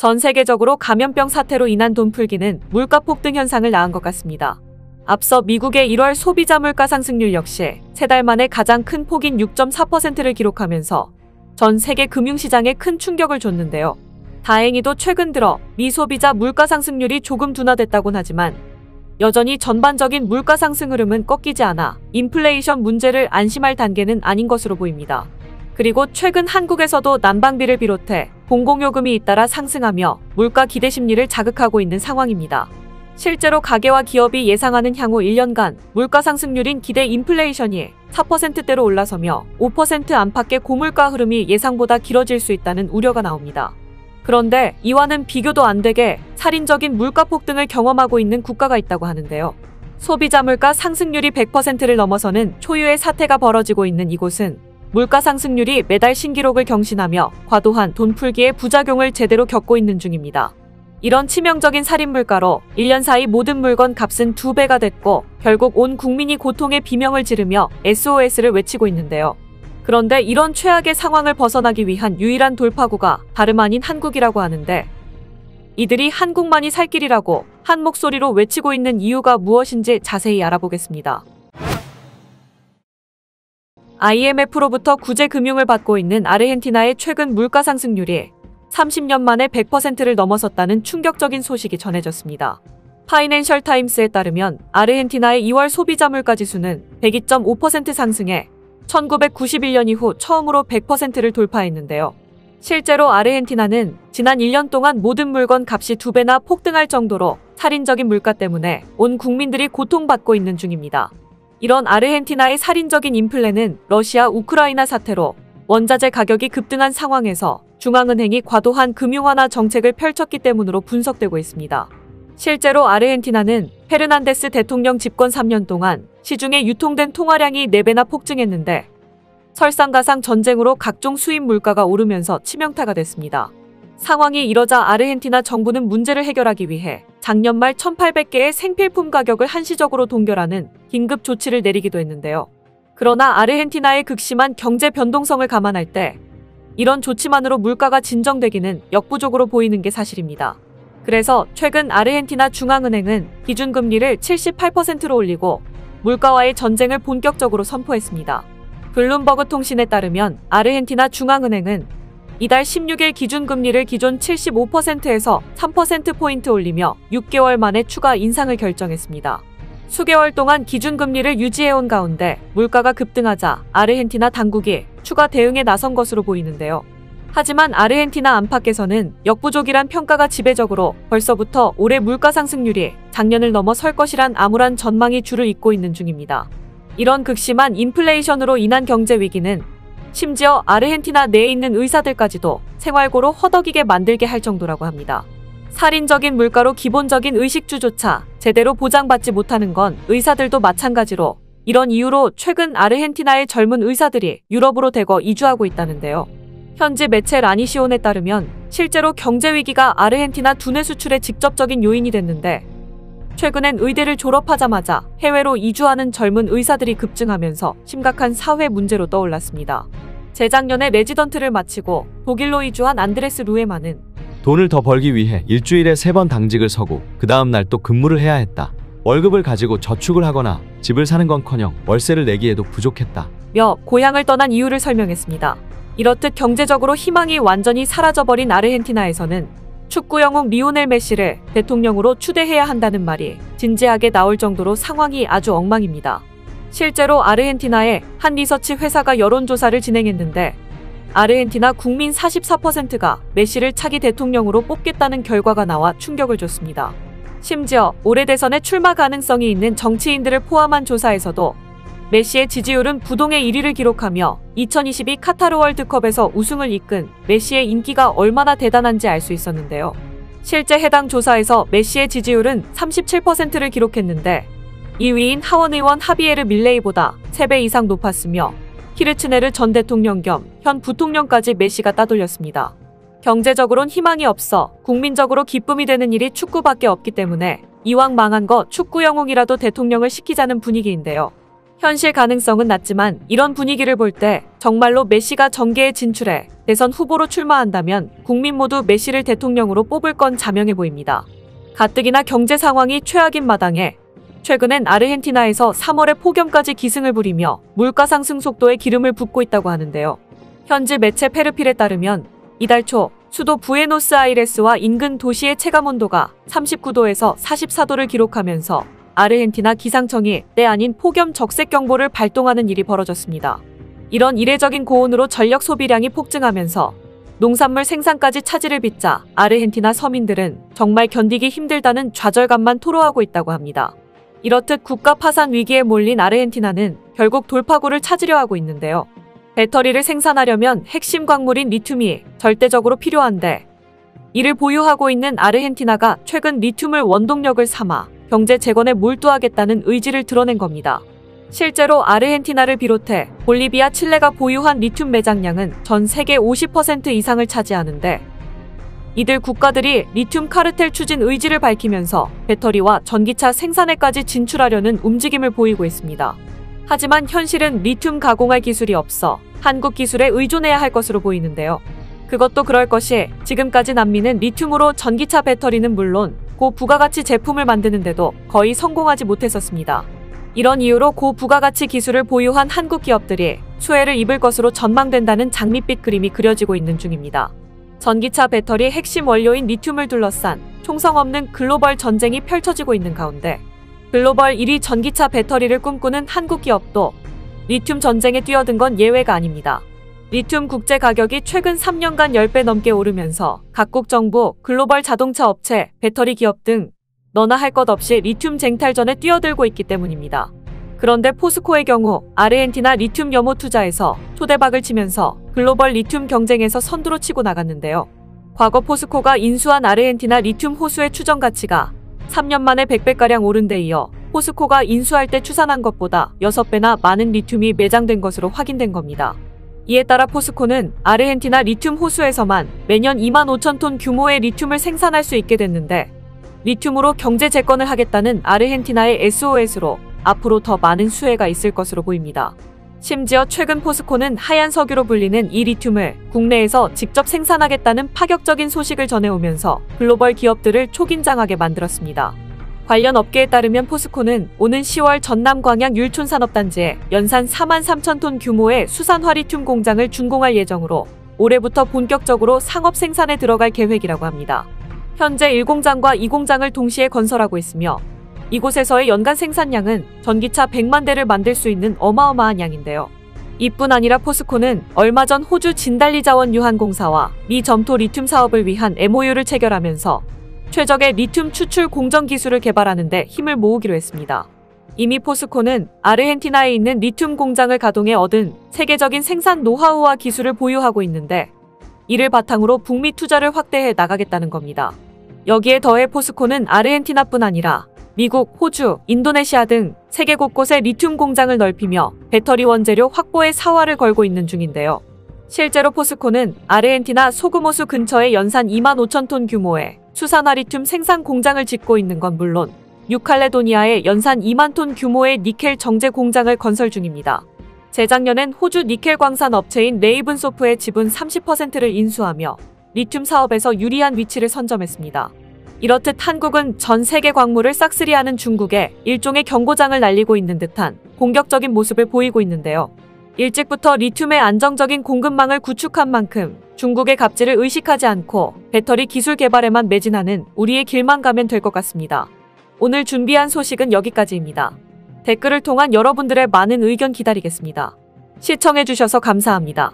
전 세계적으로 감염병 사태로 인한 돈풀기는 물가 폭등 현상을 낳은 것 같습니다. 앞서 미국의 1월 소비자 물가 상승률 역시 3달 만에 가장 큰 폭인 6.4%를 기록하면서 전 세계 금융시장에 큰 충격을 줬는데요. 다행히도 최근 들어 미 소비자 물가 상승률이 조금 둔화됐다곤 하지만 여전히 전반적인 물가 상승 흐름은 꺾이지 않아 인플레이션 문제를 안심할 단계는 아닌 것으로 보입니다. 그리고 최근 한국에서도 난방비를 비롯해 공공요금이 잇따라 상승하며 물가 기대 심리를 자극하고 있는 상황입니다. 실제로 가계와 기업이 예상하는 향후 1년간 물가 상승률인 기대 인플레이션이 4%대로 올라서며 5% 안팎의 고물가 흐름이 예상보다 길어질 수 있다는 우려가 나옵니다. 그런데 이와는 비교도 안 되게 살인적인 물가 폭등을 경험하고 있는 국가가 있다고 하는데요. 소비자 물가 상승률이 100%를 넘어서는 초유의 사태가 벌어지고 있는 이곳은 물가 상승률이 매달 신기록을 경신하며 과도한 돈풀기의 부작용을 제대로 겪고 있는 중입니다. 이런 치명적인 살인 물가로 1년 사이 모든 물건 값은 2배가 됐고 결국 온 국민이 고통의 비명을 지르며 SOS를 외치고 있는데요. 그런데 이런 최악의 상황을 벗어나기 위한 유일한 돌파구가 다름 아닌 한국이라고 하는데 이들이 한국만이 살 길이라고 한 목소리로 외치고 있는 이유가 무엇인지 자세히 알아보겠습니다. IMF로부터 구제 금융을 받고 있는 아르헨티나의 최근 물가 상승률이 30년 만에 100%를 넘어섰다는 충격적인 소식이 전해졌습니다. 파이낸셜 타임스에 따르면 아르헨티나의 2월 소비자 물가 지수는 102.5% 상승해 1991년 이후 처음으로 100%를 돌파했는데요. 실제로 아르헨티나는 지난 1년 동안 모든 물건 값이 2배나 폭등할 정도로 살인적인 물가 때문에 온 국민들이 고통받고 있는 중입니다. 이런 아르헨티나의 살인적인 인플레는 러시아 우크라이나 사태로 원자재 가격이 급등한 상황에서 중앙은행이 과도한 금융완화 정책을 펼쳤기 때문으로 분석되고 있습니다. 실제로 아르헨티나는 페르난데스 대통령 집권 3년 동안 시중에 유통된 통화량이 4배나 폭증했는데 설상가상 전쟁으로 각종 수입 물가가 오르면서 치명타가 됐습니다. 상황이 이러자 아르헨티나 정부는 문제를 해결하기 위해 작년 말 1,800개의 생필품 가격을 한시적으로 동결하는 긴급 조치를 내리기도 했는데요. 그러나 아르헨티나의 극심한 경제 변동성을 감안할 때 이런 조치만으로 물가가 진정되기는 역부족으로 보이는 게 사실입니다. 그래서 최근 아르헨티나 중앙은행은 기준금리를 78%로 올리고 물가와의 전쟁을 본격적으로 선포했습니다. 블룸버그 통신에 따르면 아르헨티나 중앙은행은 이달 16일 기준금리를 기존 75%에서 3%포인트 올리며 6개월 만에 추가 인상을 결정했습니다. 수개월 동안 기준금리를 유지해온 가운데 물가가 급등하자 아르헨티나 당국이 추가 대응에 나선 것으로 보이는데요. 하지만 아르헨티나 안팎에서는 역부족이란 평가가 지배적으로 벌써부터 올해 물가 상승률이 작년을 넘어설 것이란 암울한 전망이 줄을 잇고 있는 중입니다. 이런 극심한 인플레이션으로 인한 경제 위기는 심지어 아르헨티나 내에 있는 의사들까지도 생활고로 허덕이게 만들게 할 정도라고 합니다. 살인적인 물가로 기본적인 의식주조차 제대로 보장받지 못하는 건 의사들도 마찬가지로 이런 이유로 최근 아르헨티나의 젊은 의사들이 유럽으로 대거 이주하고 있다는데요. 현지 매체 라니시온에 따르면 실제로 경제위기가 아르헨티나 두뇌 수출의 직접적인 요인이 됐는데 최근엔 의대를 졸업하자마자 해외로 이주하는 젊은 의사들이 급증하면서 심각한 사회 문제로 떠올랐습니다. 재작년에 레지던트를 마치고 독일로 이주한 안드레스 루에만은 돈을 더 벌기 위해 일주일에 3번 당직을 서고 그 다음 날 또 근무를 해야 했다. 월급을 가지고 저축을 하거나 집을 사는 건커녕 월세를 내기에도 부족했다. 며 고향을 떠난 이유를 설명했습니다. 이렇듯 경제적으로 희망이 완전히 사라져버린 아르헨티나에서는 축구 영웅 리오넬 메시를 대통령으로 추대해야 한다는 말이 진지하게 나올 정도로 상황이 아주 엉망입니다. 실제로 아르헨티나의 한 리서치 회사가 여론조사를 진행했는데 아르헨티나 국민 44%가 메시를 차기 대통령으로 뽑겠다는 결과가 나와 충격을 줬습니다. 심지어 올해 대선에 출마 가능성이 있는 정치인들을 포함한 조사에서도 메시의 지지율은 부동의 1위를 기록하며 2022 카타르 월드컵에서 우승을 이끈 메시의 인기가 얼마나 대단한지 알 수 있었는데요. 실제 해당 조사에서 메시의 지지율은 37%를 기록했는데 2위인 하원 의원 하비에르 밀레이보다 3배 이상 높았으며 키르츠네르 전 대통령 겸 현 부통령까지 메시가 따돌렸습니다. 경제적으론 희망이 없어 국민적으로 기쁨이 되는 일이 축구밖에 없기 때문에 이왕 망한 거 축구 영웅이라도 대통령을 시키자는 분위기인데요. 현실 가능성은 낮지만 이런 분위기를 볼 때 정말로 메시가 정계에 진출해 대선 후보로 출마한다면 국민 모두 메시를 대통령으로 뽑을 건 자명해 보입니다. 가뜩이나 경제 상황이 최악인 마당에 최근엔 아르헨티나에서 3월에 폭염까지 기승을 부리며 물가 상승 속도에 기름을 붓고 있다고 하는데요. 현지 매체 페르필에 따르면 이달 초 수도 부에노스아이레스와 인근 도시의 체감온도가 39도에서 44도를 기록하면서 아르헨티나 기상청이 때 아닌 폭염 적색경보를 발동하는 일이 벌어졌습니다. 이런 이례적인 고온으로 전력 소비량이 폭증하면서 농산물 생산까지 차질을 빚자 아르헨티나 서민들은 정말 견디기 힘들다는 좌절감만 토로하고 있다고 합니다. 이렇듯 국가 파산 위기에 몰린 아르헨티나는 결국 돌파구를 찾으려 하고 있는데요. 배터리를 생산하려면 핵심 광물인 리튬이 절대적으로 필요한데 이를 보유하고 있는 아르헨티나가 최근 리튬을 원동력을 삼아 경제 재건에 몰두하겠다는 의지를 드러낸 겁니다. 실제로 아르헨티나를 비롯해 볼리비아, 칠레가 보유한 리튬 매장량은 전 세계 50% 이상을 차지하는데 이들 국가들이 리튬 카르텔 추진 의지를 밝히면서 배터리와 전기차 생산에까지 진출하려는 움직임을 보이고 있습니다. 하지만 현실은 리튬 가공할 기술이 없어 한국 기술에 의존해야 할 것으로 보이는데요. 그것도 그럴 것이 지금까지 남미는 리튬으로 전기차 배터리는 물론 고부가가치 제품을 만드는데도 거의 성공하지 못했었습니다. 이런 이유로 고부가가치 기술을 보유한 한국 기업들이 수혜를 입을 것으로 전망된다는 장밋빛 그림이 그려지고 있는 중입니다. 전기차 배터리 핵심 원료인 리튬을 둘러싼 총성 없는 글로벌 전쟁이 펼쳐지고 있는 가운데 글로벌 1위 전기차 배터리를 꿈꾸는 한국 기업도 리튬 전쟁에 뛰어든 건 예외가 아닙니다. 리튬 국제 가격이 최근 3년간 10배 넘게 오르면서 각국 정부, 글로벌 자동차 업체, 배터리 기업 등 너나 할 것 없이 리튬 쟁탈전에 뛰어들고 있기 때문입니다. 그런데 포스코의 경우 아르헨티나 리튬 염호 투자에서 초대박을 치면서 글로벌 리튬 경쟁에서 선두로 치고 나갔는데요. 과거 포스코가 인수한 아르헨티나 리튬 호수의 추정 가치가 3년 만에 100배가량 오른 데 이어 포스코가 인수할 때 추산한 것보다 6배나 많은 리튬이 매장된 것으로 확인된 겁니다. 이에 따라 포스코는 아르헨티나 리튬 호수에서만 매년 25,000톤 규모의 리튬을 생산할 수 있게 됐는데 리튬으로 경제 재건을 하겠다는 아르헨티나의 SOS로 앞으로 더 많은 수혜가 있을 것으로 보입니다. 심지어 최근 포스코는 하얀 석유로 불리는 이 리튬을 국내에서 직접 생산하겠다는 파격적인 소식을 전해오면서 글로벌 기업들을 초긴장하게 만들었습니다. 관련 업계에 따르면 포스코는 오는 10월 전남 광양 율촌산업단지에 연산 43,000톤 규모의 수산화 리튬 공장을 준공할 예정으로 올해부터 본격적으로 상업 생산에 들어갈 계획이라고 합니다. 현재 1공장과 2공장을 동시에 건설하고 있으며 이곳에서의 연간 생산량은 전기차 100만 대를 만들 수 있는 어마어마한 양인데요. 이뿐 아니라 포스코는 얼마 전 호주 진달리자원 유한공사와 미 점토 리튬 사업을 위한 MOU를 체결하면서 최적의 리튬 추출 공정 기술을 개발하는 데 힘을 모으기로 했습니다. 이미 포스코는 아르헨티나에 있는 리튬 공장을 가동해 얻은 세계적인 생산 노하우와 기술을 보유하고 있는데 이를 바탕으로 북미 투자를 확대해 나가겠다는 겁니다. 여기에 더해 포스코는 아르헨티나뿐 아니라 미국, 호주, 인도네시아 등 세계 곳곳에 리튬 공장을 넓히며 배터리 원재료 확보에 사활을 걸고 있는 중인데요. 실제로 포스코는 아르헨티나 소그모수 근처에 연산 25,000톤 규모의 수산화 리튬 생산 공장을 짓고 있는 건 물론 뉴칼레도니아에 연산 2만 톤 규모의 니켈 정제 공장을 건설 중입니다. 재작년엔 호주 니켈 광산 업체인 레이븐소프의 지분 30%를 인수하며 리튬 사업에서 유리한 위치를 선점했습니다. 이렇듯 한국은 전 세계 광물을 싹쓸이하는 중국에 일종의 경고장을 날리고 있는 듯한 공격적인 모습을 보이고 있는데요. 일찍부터 리튬의 안정적인 공급망을 구축한 만큼 중국의 갑질을 의식하지 않고 배터리 기술 개발에만 매진하는 우리의 길만 가면 될 것 같습니다. 오늘 준비한 소식은 여기까지입니다. 댓글을 통한 여러분들의 많은 의견 기다리겠습니다. 시청해주셔서 감사합니다.